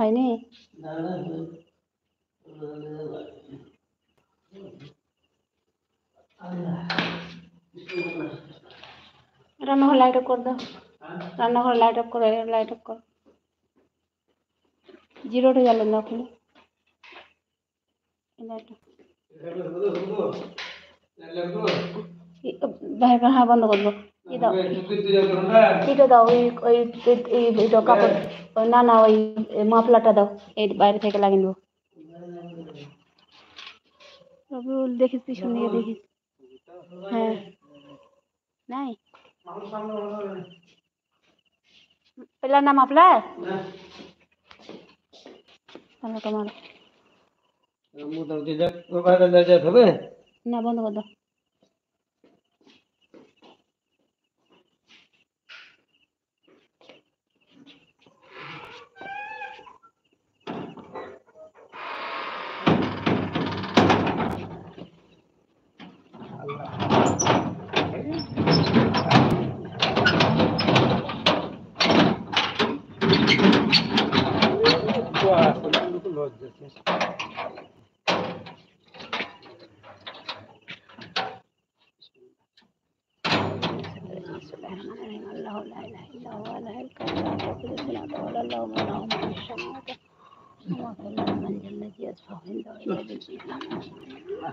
হয়নি? রান্নাঘর light off করে দাও, রান্নাঘর লাইট অফ করে, লাইট অফ করো, জিরোটা জ্বালেন দাও খুলে হ্যাঁ বন্ধ করবো। দাও এটা দাও, ওই কাপড়, না না ওই মাফলাটা দাও, এই বাইরে থেকে লাগিয়ে দেবো। রবিউল দেখিস পিছন দিকে দেখিস। হ্যাঁ নাই পেলার না মাফলার তাহলে তোমার না বন্ধ কর দাও।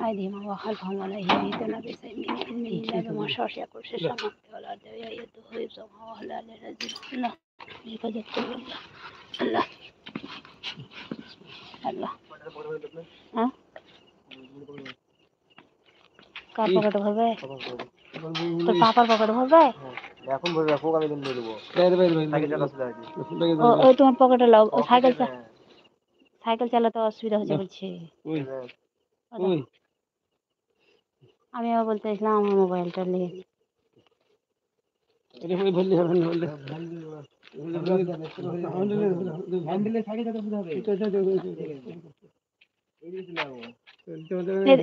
أيديهم وخلفهم ولا يهيدون بشيء من علمه إلا بما شاء يقول السماوات والأرض ويده حفظهما ولا للذين الله يتذكر الله الله हाँ কার পকেটে ভরবে? তোর পাপার পকেটে ভরবে? এখন ভরবে, রাখো, আমি দিন দেবো। ওই তোমার পকেটে লাও, সাইকেল চালাতে অসুবিধা হচ্ছে বলছে। আমি আবার বলতে চাইছিলাম আমার মোবাইলটা নিয়ে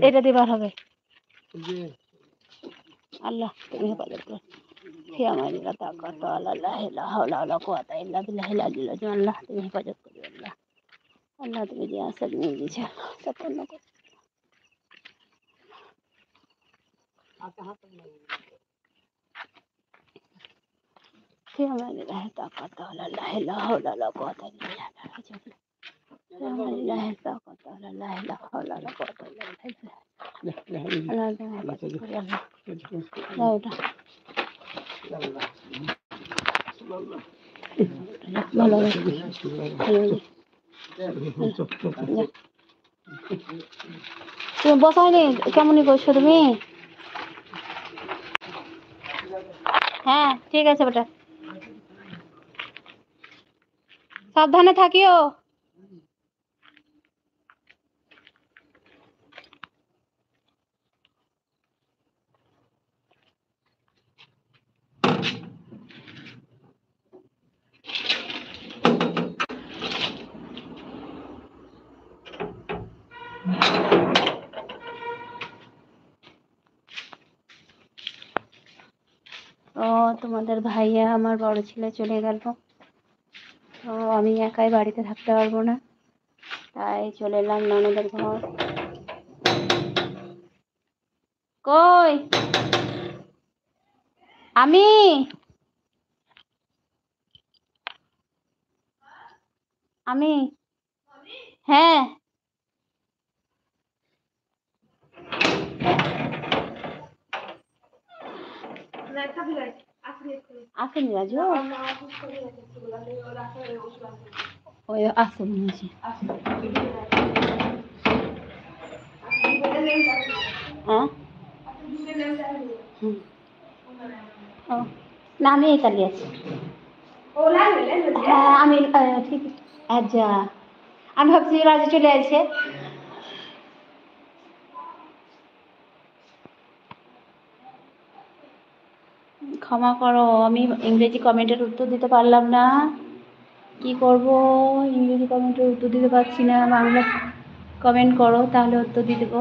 এটা দিবার হবে। আল্লাহ তুমি হেফাজত করো। আল্লাহ তুমি হেফাজত করো। আল্লাহ আল্লাহ তুমি যে আসল নিয়ে দিয়েছ সব পূর্ণ করো। في أمان الله طاقة ولا لا إله ولا قوة إلا بالله. في أمان الله طاقة ولا لا إله ولا قوة إلا بالله. لا তুমি বসাইনি কেমনই করছো তুমি? হ্যাঁ ঠিক আছে বেটা, সাবধানে থাকিও। ও তোমাদের ভাইয়া আমার বড় ছেলে চলে গেল, তো আমি একাই বাড়িতে থাকতে পারবো না, তাই চলে এলাম ননদের ঘর। কই আমি আমি হ্যাঁ আসেনি রাজু, ওই আসেন নিচে। হ্যাঁ না আমি এখানে আছি। হ্যাঁ আমি ঠিক আচ্ছা, আমি ভাবছি রাজু চলে আসছে। ক্ষমা করো, আমি ইংরেজি কমেন্টের উত্তর দিতে পারলাম না, কি করব, ইংরেজি কমেন্টের উত্তর দিতে পারছি না, বাংলা কমেন্ট করো তাহলে উত্তর দিয়ে দেবো।